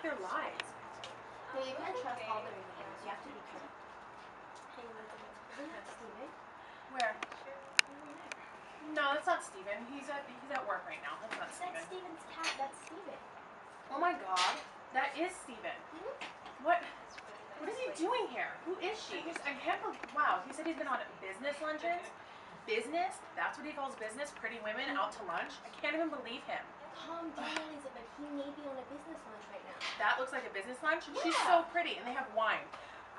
their lives. Hey, you can't trust all their names. You have to be careful. Hey, Elizabeth, isn't that Steven? Where? No, that's not Steven. He's at work right now. That's not Steven. That's Steven's cat. That's Steven. Oh my god. That is Steven. What is he doing here? Who is she? I can't believe, wow, he said he's been on business lunches. Business? That's what he calls business? Pretty women out to lunch? I can't even believe him. Calm down, Elizabeth. He may be on a business lunch right now. That looks like a business lunch? Yeah. She's so pretty, and they have wine.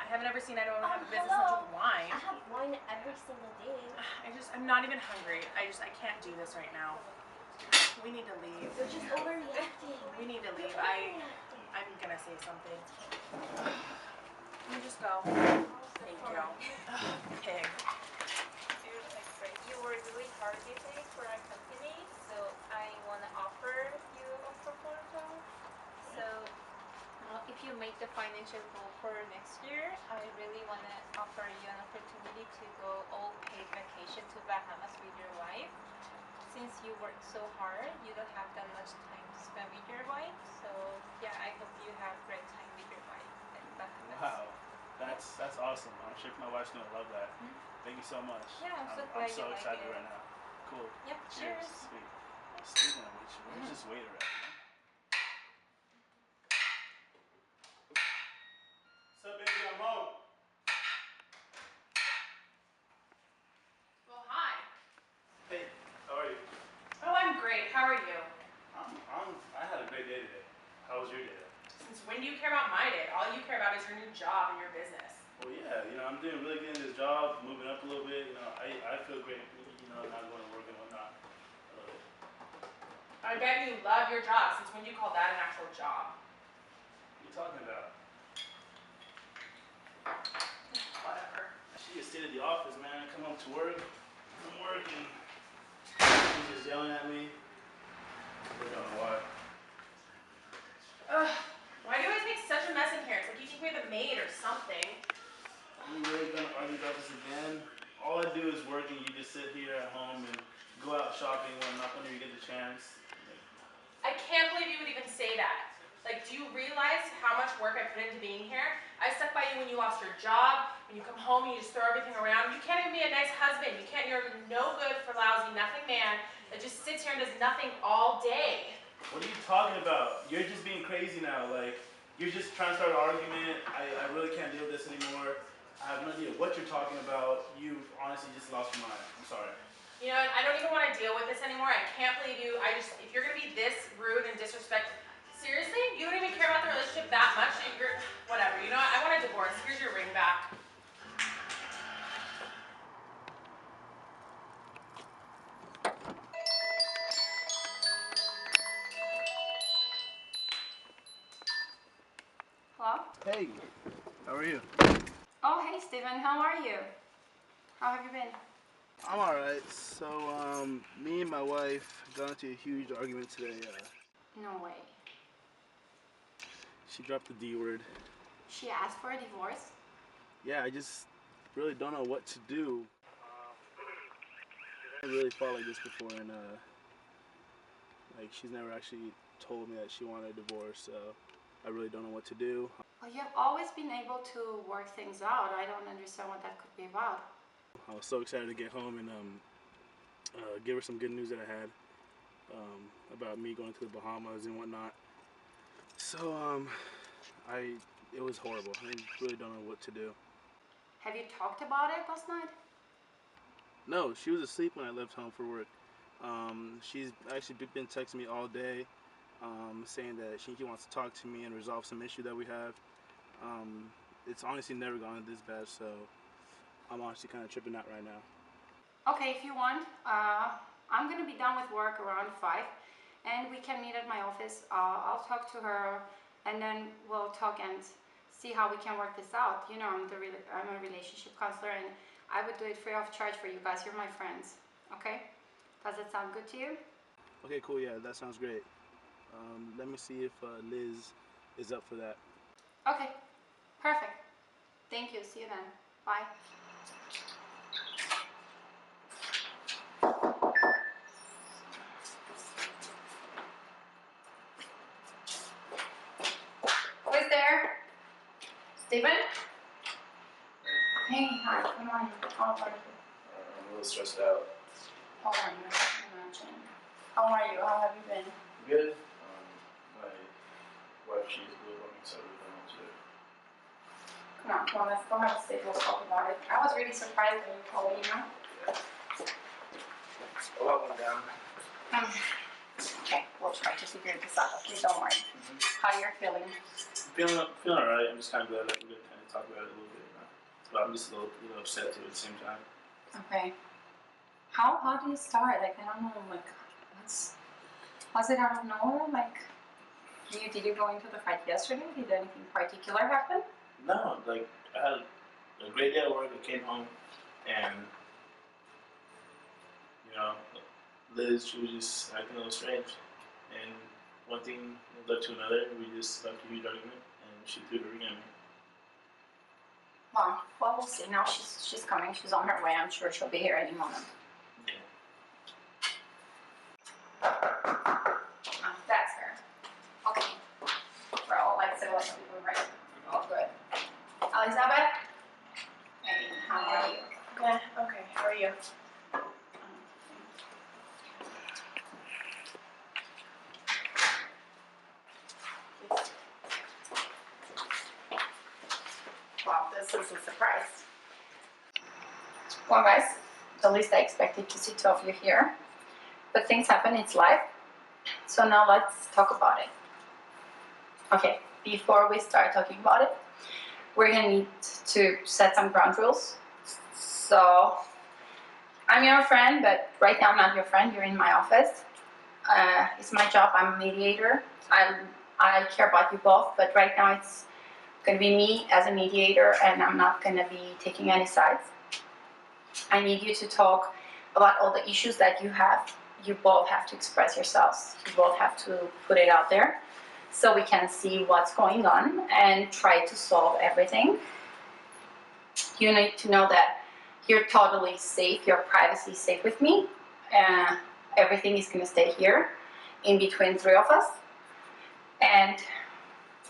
I haven't ever seen anyone have a business lunch with wine. I have wine every single day. I'm not even hungry. I can't do this right now. We need to leave. You're just overreacting. We need to leave. I'm gonna say something. Let me just go. Thank you. Pig. You work really hard these days for our company, so I want to offer you a proposal. So if you make the financial goal for next year, I really want to offer you an opportunity to go all paid vacation to Bahamas with your wife. Since you work so hard, you don't have that much time to spend with your wife. So yeah, I hope you have great time with your wife in Bahamas. Wow, that's awesome. I'm sure my wife's gonna love that. Thank you so much. Yeah, I'm so I'm glad so you like excited it. right now. Cool. Yep, cheers. Sweet. Speaking of which, where's this waiter at? What's up, baby? I'm home. Well, hi. Hey, how are you? Oh, I'm great. How are you? I had a great day today. How was your day? Since when do you care about my day? All you care about is your new job and your business. Well, yeah, I'm doing really good in this job, moving up a little bit. I feel great, not going to work and whatnot. I love it. I bet you love your job. Since when do you call that an actual job? What are you talking about? Whatever. She just stayed at the office, man. I come home to work, from work, and she's just yelling at me. I don't know why. Ugh. Why do you always make such a mess in here? It's like you think we're the maid or something. Are we really gonna argue about this again? All I do is work and you just sit here at home and go out shopping whenever you get the chance. I can't believe you would even say that. Like, do you realize how much work I put into being here? I stuck by you when you lost your job, when you come home and you just throw everything around. You can't even be a nice husband. You're no good for lousy nothing man that just sits here and does nothing all day. What are you talking about? You're just being crazy now. Like, you're just trying to start an argument. I really can't deal with this anymore. I have no idea what you're talking about. You honestly just lost your mind. I'm sorry. You know, I don't even want to deal with this anymore. I can't believe you. If you're going to be this rude and disrespectful, seriously? You don't even care about the relationship that much? Whatever. You know what? I want a divorce. Here's your ring back. Hello? Hey, how are you? Oh, hey, Steven. How are you? How have you been? I'm alright. So, me and my wife got into a huge argument today. No way. She dropped the D word. She asked for a divorce? Yeah, I just really don't know what to do. I really felt like this before, and like she's never actually told me that she wanted a divorce, so I really don't know what to do. Well, you've always been able to work things out. I don't understand what that could be about. I was so excited to get home and give her some good news that I had about me going to the Bahamas and whatnot. So it was horrible. I really don't know what to do. Have you talked about it last night? No, she was asleep when I left home for work. She's actually been texting me all day, saying that she wants to talk to me and resolve some issue that we have. It's honestly never gone this bad, so I'm honestly kind of tripping out right now. Okay, if you want, I'm gonna be done with work around 5, and we can meet at my office. I'll talk to her, and then we'll talk and see how we can work this out. You know, I'm a relationship counselor, and I would do it free of charge for you guys. You're my friends, okay? Does that sound good to you? Okay, cool. Yeah, that sounds great. Let me see if Liz is up for that. Okay, perfect. Thank you. See you then. Bye. Steven? Hey, hi, come on. How are you? I'm a little stressed out. How are you? Imagine. How are you? How have you been? Good. My wife, she's good on me, so we're going to. Come on, let's go have a seat. We'll talk about it. I was really surprised when you told me, A lot went down. Okay, we'll try to figure this out. Okay, don't worry. How you're feeling? Feeling alright. I'm just kind of glad that we can kind of talk about it a little bit now. But I'm just a little upset too at the same time. Okay. How do you start? Like, I don't know, like, was it out of nowhere? Like, did you go into the fight yesterday? Did anything particular happen? No, like I had a great day at work. I came home and Liz, she was just acting a little strange. And one thing led to another. We just got into a huge argument and she threw the ring at me. Well, we'll see. Now she's coming. She's on her way. I'm sure she'll be here any moment. That's her. Okay. We're all like civilized people, right? All good. Elizabeth? Hey, how are you? Yeah, okay, how are you? Wow, this is a surprise. Well, guys, the least I expected to see two of you here. But things happen, it's life. So now let's talk about it. Okay, before we start talking about it, we're gonna need to set some ground rules. So, I'm your friend, but right now I'm not your friend, you're in my office. It's my job, I'm a mediator. I care about you both, but right now it's gonna be me as a mediator and I'm not gonna be taking any sides. I need you to talk about all the issues that you have. You both have to express yourselves. You both have to put it out there so we can see what's going on and try to solve everything. You need to know that you're totally safe, your privacy is safe with me. Everything is gonna stay here in between three of us. And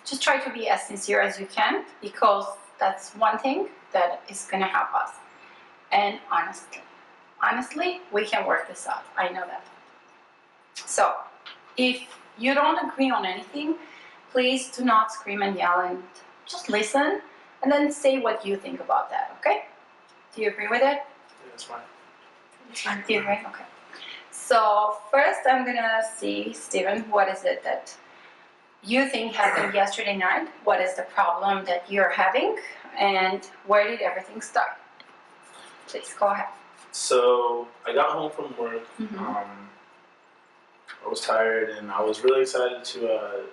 just try to be as sincere as you can because that's one thing that is gonna help us. And honestly, we can work this out. I know that. So, if you don't agree on anything, please do not scream and yell and just listen and then say what you think about that, okay? Do you agree with it? Yeah, that's fine. Do you agree? Okay. So, first I'm gonna see, Steven, what is it that you think happened yesterday night? What is the problem that you're having? And where did everything start? Please, go ahead. So I got home from work. Mhm. I was tired and I was really excited to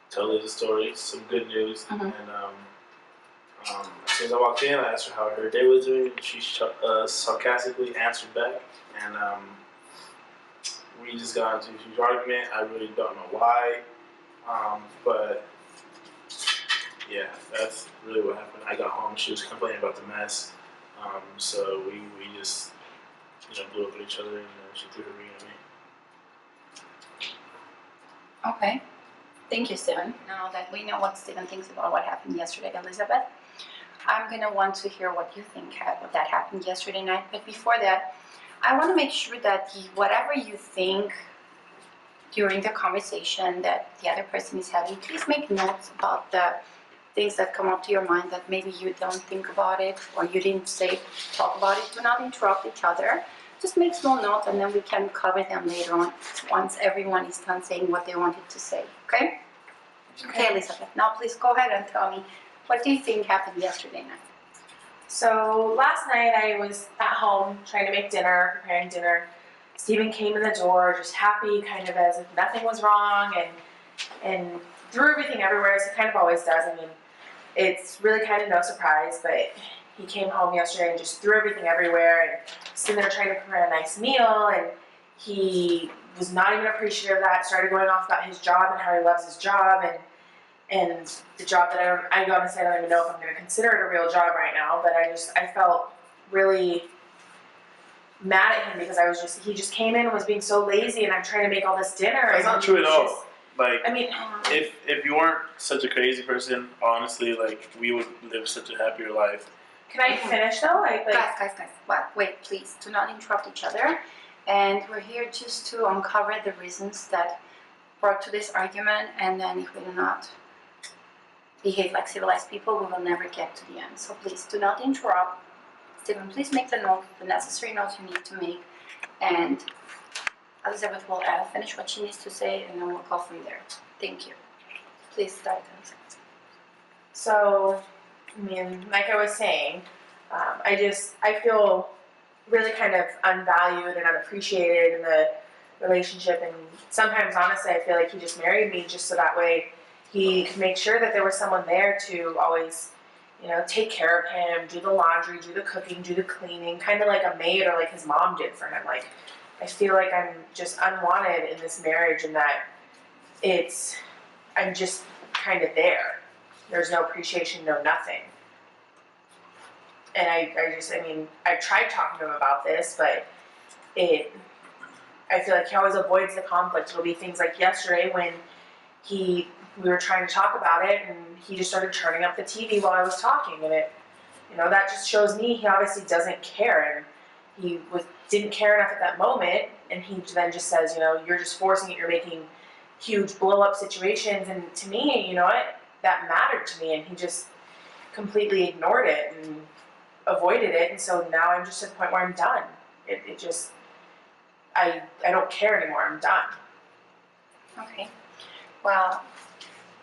tell Liz a story, some good news. Mhm. And as soon as I walked in, I asked her how her day was doing. And she sarcastically answered back. And we just got into a huge argument. I really don't know why. But yeah, that's really what happened. I got home, she was complaining about the mess. So we just blew up at each other and she threw her ring at me. Okay. Thank you, Steven. Now that we know what Steven thinks about what happened yesterday, Elizabeth, I'm going to want to hear what you think that happened yesterday night. But before that, I want to make sure that whatever you think during the conversation that the other person is having, please make notes about the things that come up to your mind that maybe you don't think about it or you didn't talk about it. Do not interrupt each other. Just make small notes and then we can cover them later on once everyone is done saying what they wanted to say, okay? Okay, Elizabeth, now please go ahead and tell me, what do you think happened yesterday night? So last night I was at home trying to make dinner, preparing dinner. Steven came in the door just happy, kind of as if nothing was wrong and threw everything everywhere, as he kind of always does. I mean, it's really kind of no surprise, but he came home yesterday and just threw everything everywhere and sitting there trying to prepare a nice meal, and he was not even appreciative of that, started going off about his job and how he loves his job and the job that I honestly don't even know if I'm going to consider it a real job right now, but I felt really mad at him because he just came in and was being so lazy and I'm trying to make all this dinner. That's and not true at all. Like, I mean, if you weren't such a crazy person, honestly, like we would live such a happier life. can I finish though? Guys, wait, please, do not interrupt each other. And we're here just to uncover the reasons that brought to this argument, and then if we do not behave like civilized people, we will never get to the end. So please do not interrupt. Stephen, please make the necessary notes you need to make, and Elizabeth will finish what she needs to say, and then we'll go from there. Thank you. Please start. So, I mean, like I was saying, I feel really kind of unvalued and unappreciated in the relationship, and sometimes, honestly, I feel like he just married me just so that way he could make sure that there was someone there to always, take care of him, do the laundry, do the cooking, do the cleaning, kind of like a maid or like his mom did for him. Like, I feel like I'm just unwanted in this marriage, and that I'm just kind of there. There's no appreciation, no nothing. And I've tried talking to him about this, but I feel like he always avoids the conflict. It'll be things like yesterday when we were trying to talk about it, and he just started turning up the TV while I was talking, and that just shows me he obviously doesn't care, and he didn't care enough at that moment, and he then just says, you're just forcing it, you're making huge blow up situations, and to me, you know what, that mattered to me, and he just completely ignored it and avoided it, and so now I'm just at the point where I'm done. I don't care anymore, I'm done. Okay. Well,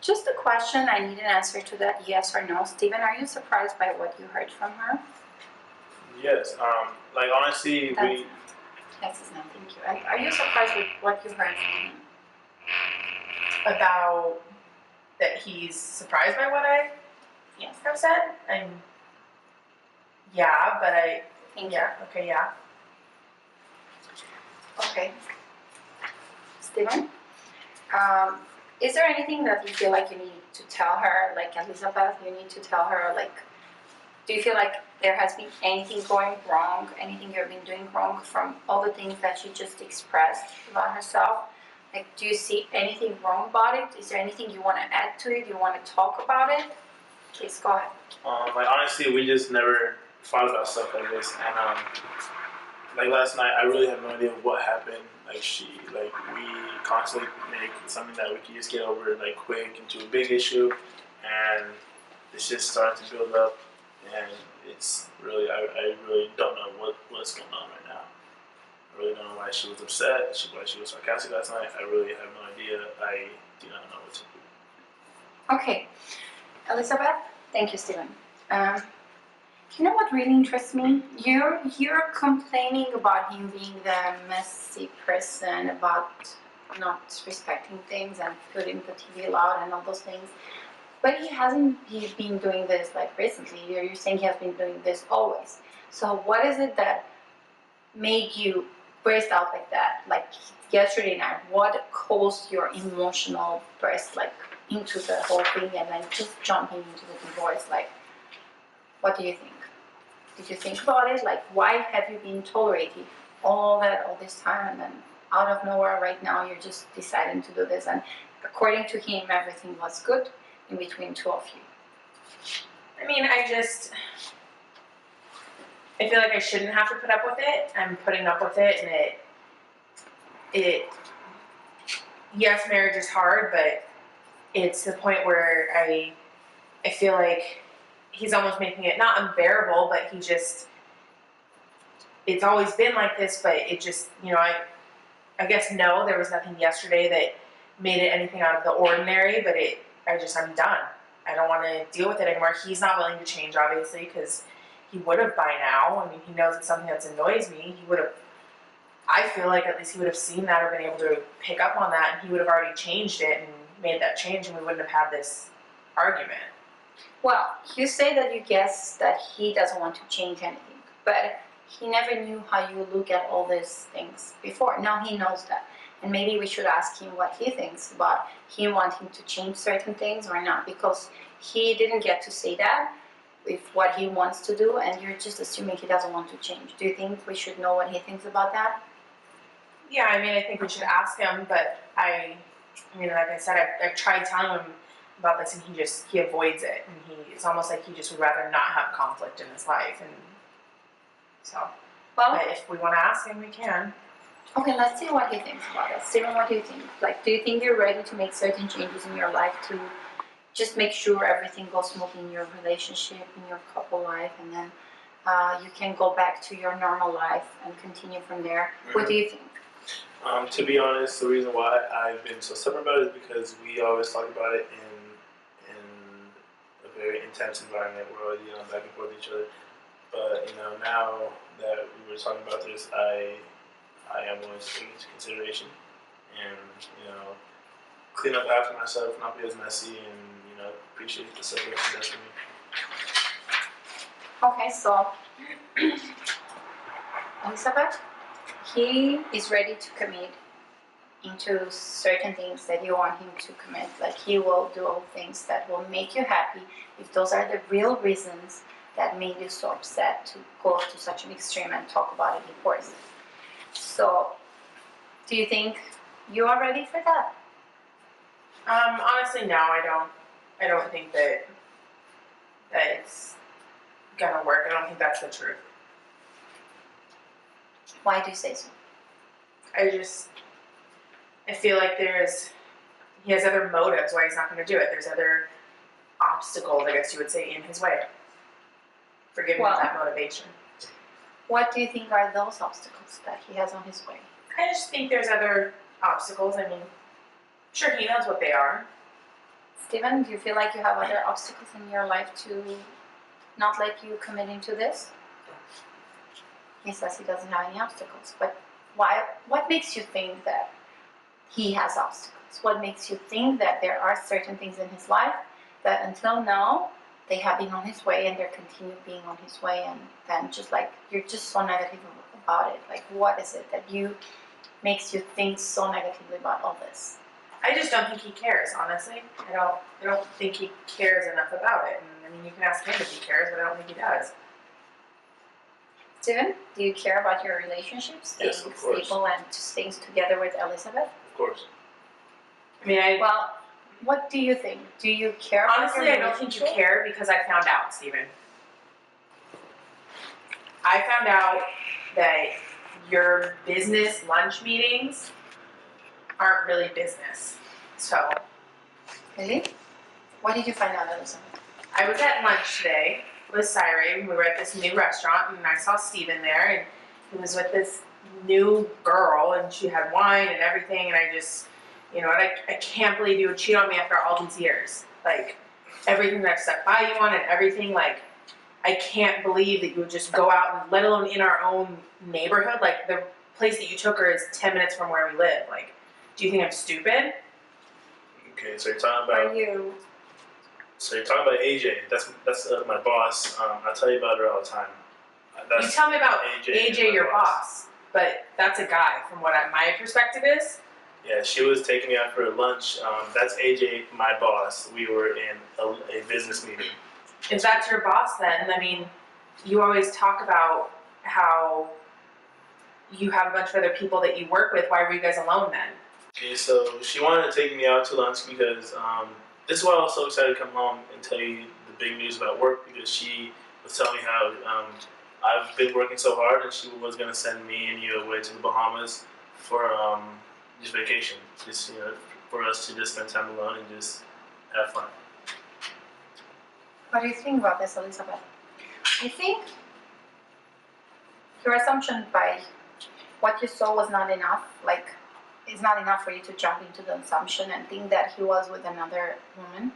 just a question, I need an answer to that, yes or no. Stephen, are you surprised by what you heard from her? Yes. Like honestly, Yes, it's no, thank you. And are you surprised with what you heard from him? About that he's surprised by what I Yes. have said? Yeah, but Thank okay, yeah. Okay. Stephen, is there anything that you feel like you need to tell her, like Elizabeth, you need to tell her, like, do you feel like there has been anything going wrong, anything you've been doing wrong from all the things that she just expressed about herself? Like, do you see anything wrong about it? Is there anything you want to add to it? You want to talk about it? Please go ahead. like honestly, we just never fought about stuff like this, and like last night, I really have no idea what happened. Like we constantly make something that we can just get over like quick into a big issue, and it's just starting to build up, and it's really, I really don't know what's going on right now. I really don't know why she was upset, why she was sarcastic last night. I really have no idea. I do not know what to do. Okay. Elizabeth, thank you, Stephen. You know what really interests me? You're complaining about him being the messy person, about not respecting things and putting the TV loud and all those things. But he's been doing this like recently. You're saying he has been doing this always. So what is it that made you burst out like that? Like yesterday night, what caused your emotional burst like into the whole thing and then just jumping into the divorce? Like, what do you think? Did you think about it? Like, why have you been tolerating all this time, and then out of nowhere right now you're just deciding to do this? And according to him, everything was good in between two of you. I mean, I feel like I shouldn't have to put up with it. I'm putting up with it, and yes, marriage is hard, but it's the point where I feel like he's almost making it not unbearable, but it's always been like this, but it just, I guess no, there was nothing yesterday that made it anything out of the ordinary, but I'm done. I don't want to deal with it anymore. He's not willing to change, obviously, because he would have by now. I mean, he knows it's something that annoys me. I feel like at least he would have seen that or been able to pick up on that, and he would have already changed it and made that change, and we wouldn't have had this argument. Well, you say that you guess that he doesn't want to change anything, but he never knew how you look at all these things before. Now he knows that. And maybe we should ask him what he thinks about him wanting to change certain things or not, because he didn't get to say that with what he wants to do, and you're just assuming he doesn't want to change. Do you think we should know what he thinks about that? Yeah, I mean, I think we should ask him, but I I mean, like I said, I've tried telling him about this, and he avoids it, and it's almost like he just would rather not have conflict in his life, and so. Well, But if we want to ask him, we can. okay, let's see what he thinks about it. Steven, what do you think? Like, do you think you're ready to make certain changes in your life to just make sure everything goes smoothly in your relationship, in your couple life, and then you can go back to your normal life and continue from there? What do you think? To be honest, the reason why I've been so stubborn about it is because we always talk about it in a very intense environment. We're always back and forth with each other. But now that we were talking about this, I am willing to take it into consideration and clean up after myself, not be as messy, and appreciate the separation that's for me. Okay, so Elizabeth, he is ready to commit into certain things that you want him to commit. Like, he will do things that will make you happy if those are the real reasons that made you so upset to go to such an extreme and talk about it in person. So, do you think you are ready for that? Honestly, no, I don't. I don't think that it's gonna work. I don't think that's the truth. Why do you say so? I feel like he has other motives why he's not going to do it. There's other obstacles, I guess you would say, in his way. Forgive me for that motivation. What do you think are those obstacles that he has on his way? I just think there's other obstacles. I mean, sure, he knows what they are. Steven, do you feel like you have other obstacles in your life to not let you commit into this? He says he doesn't have any obstacles, but why? What makes you think that he has obstacles? What makes you think that there are certain things in his life that until now they have been on his way and they're continue being on his way, and then just like you're just so negative about it? Like, what is it that makes you think so negatively about all this? I just don't think he cares, honestly. I don't think he cares enough about it. And I mean, you can ask him if he cares, but I don't think he does. Steven, do you care about your relationships? Yes, of course. Stable and staying together with Elizabeth? Of course. I mean, well, what do you think? Do you care? Honestly, I don't think you care because I found out, Steven. I found out that your business lunch meetings aren't really business. So. Really? What did you find out, Elizabeth? I was at lunch today with Cyrene. We were at this new restaurant, and I saw Steven there, and he was with this new girl, and she had wine and everything, and I just, I can't believe you would cheat on me after all these years. Like, everything that I've stuck by you on and everything, like, I can't believe that you would just go out, and let alone in our own neighborhood. Like, the place that you took her is 10 minutes from where we live. Like, do you think I'm stupid? Okay, so you're talking about. So you're talking about AJ. That's my boss. I tell you about her all the time. You tell me about AJ, your boss, but that's a guy. From what my perspective is. Yeah, she was taking me out for lunch. That's AJ, my boss. We were in a business meeting. If that's your boss, then I mean, you always talk about how you have a bunch of other people that you work with. Why were you guys alone then? Okay, so she wanted to take me out to lunch because this is why I was so excited to come home and tell you the big news about work, because she was telling me how I've been working so hard, and she was going to send me and you away to the Bahamas for just vacation, just for us to just spend time alone and just have fun. What do you think about this, Elizabeth? I think your assumption by what you saw was not enough. Like, it's not enough for you to jump into the assumption and think that he was with another woman.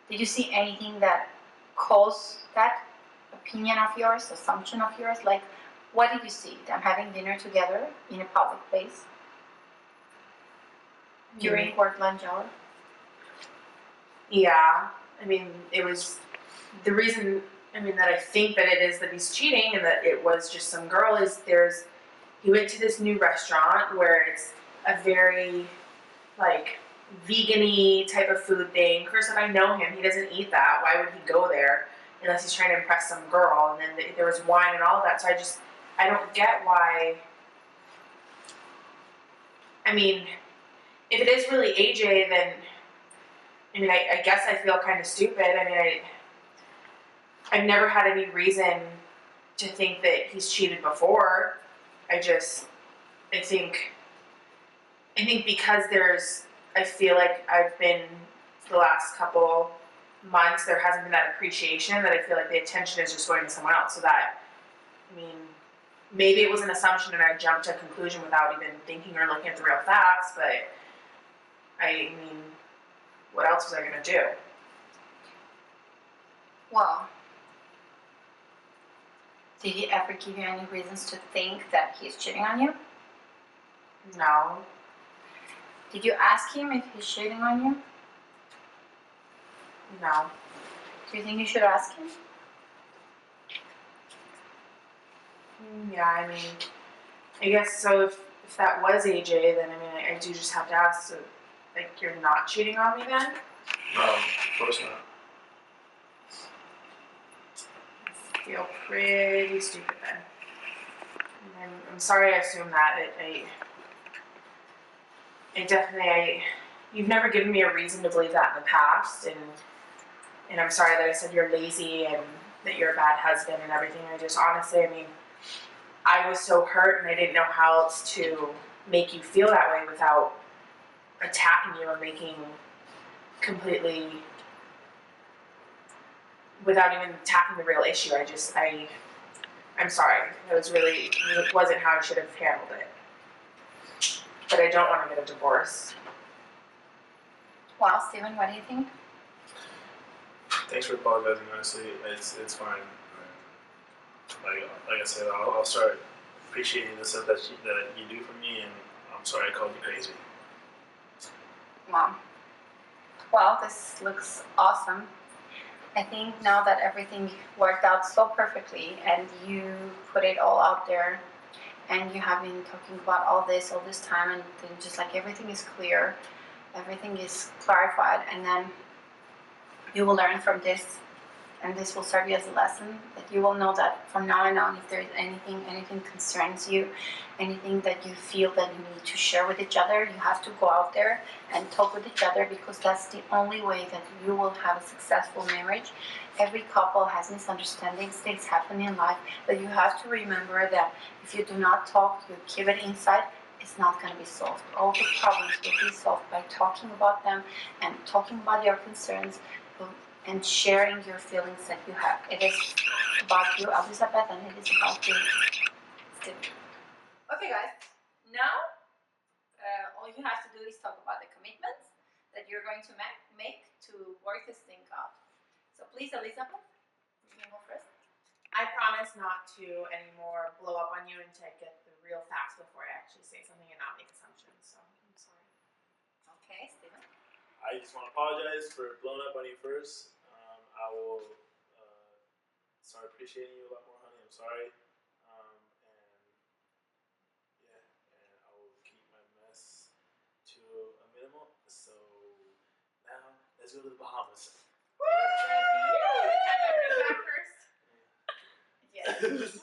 Did you see anything that caused that opinion of yours, assumption of yours? Like, what did you see? Them having dinner together in a public place during work lunch hour? Yeah, I mean, it was the reason. I mean, that I think that it is that he's cheating and that it was just some girl is he went to this new restaurant where it's a very, like, vegan-y type of food thing. First, if I know him, he doesn't eat that. Why would he go there unless he's trying to impress some girl? And then there was wine and all of that. So I don't get why. I mean, if it is really AJ, then I mean, I guess I feel kind of stupid. I mean, I've never had any reason to think that he's cheated before. I think because I feel like I've been the last couple months, there hasn't been that appreciation, that I feel like the attention is just going to someone else. So that, I mean, maybe it was an assumption and I jumped to a conclusion without even thinking or looking at the real facts, but I mean, what else was I gonna do? Well, did he ever give you any reasons to think that he's cheating on you? No. Did you ask him if he's cheating on you? No. Do you think you should ask him? Yeah, I mean, I guess so. If that was AJ, then I mean, I do just have to ask. So, like, you're not cheating on me then? Of course not. I feel pretty stupid then. And I'm sorry I assumed that. You've never given me a reason to believe that in the past, and I'm sorry that I said you're lazy and that you're a bad husband and everything. I just honestly, I mean, I was so hurt and I didn't know how else to make you feel that way without attacking you and without even attacking the real issue. I'm sorry. It wasn't how I should have handled it. But I don't want to get a divorce. Well, Steven, what do you think? Thanks for apologizing. Honestly, it's fine. Like I said, I'll start appreciating the stuff that you do for me, and I'm sorry I called you crazy. Mom. Well, this looks awesome. I think now that everything worked out so perfectly and you put it all out there and you have been talking about all this time, and then just like everything is clear, everything is clarified, and then you will learn from this, and this will serve you as a lesson, that you will know that from now on, if there's anything concerns you, anything that you feel that you need to share with each other, you have to go out there and talk with each other, because that's the only way that you will have a successful marriage. Every couple has misunderstandings, things happen in life, but you have to remember that if you do not talk, you keep it inside, it's not going to be solved. All the problems will be solved by talking about them and talking about your concerns and sharing your feelings that you have. It is about you, Elizabeth, and it is about you, Steve. Okay, guys. Now, all you have to do is talk about the commitments that you're going to make to work this thing out. So please, Elizabeth, you can go first. I promise not to anymore blow up on you and to get the real facts before I actually say something and not make assumptions. So I'm sorry. Okay, Steven. I just want to apologize for blowing up on you first. I will start appreciating you a lot more, honey. I'm sorry. And I will keep my mess to a minimal. So now let's go to the Bahamas. Can I bring it back first? Yes.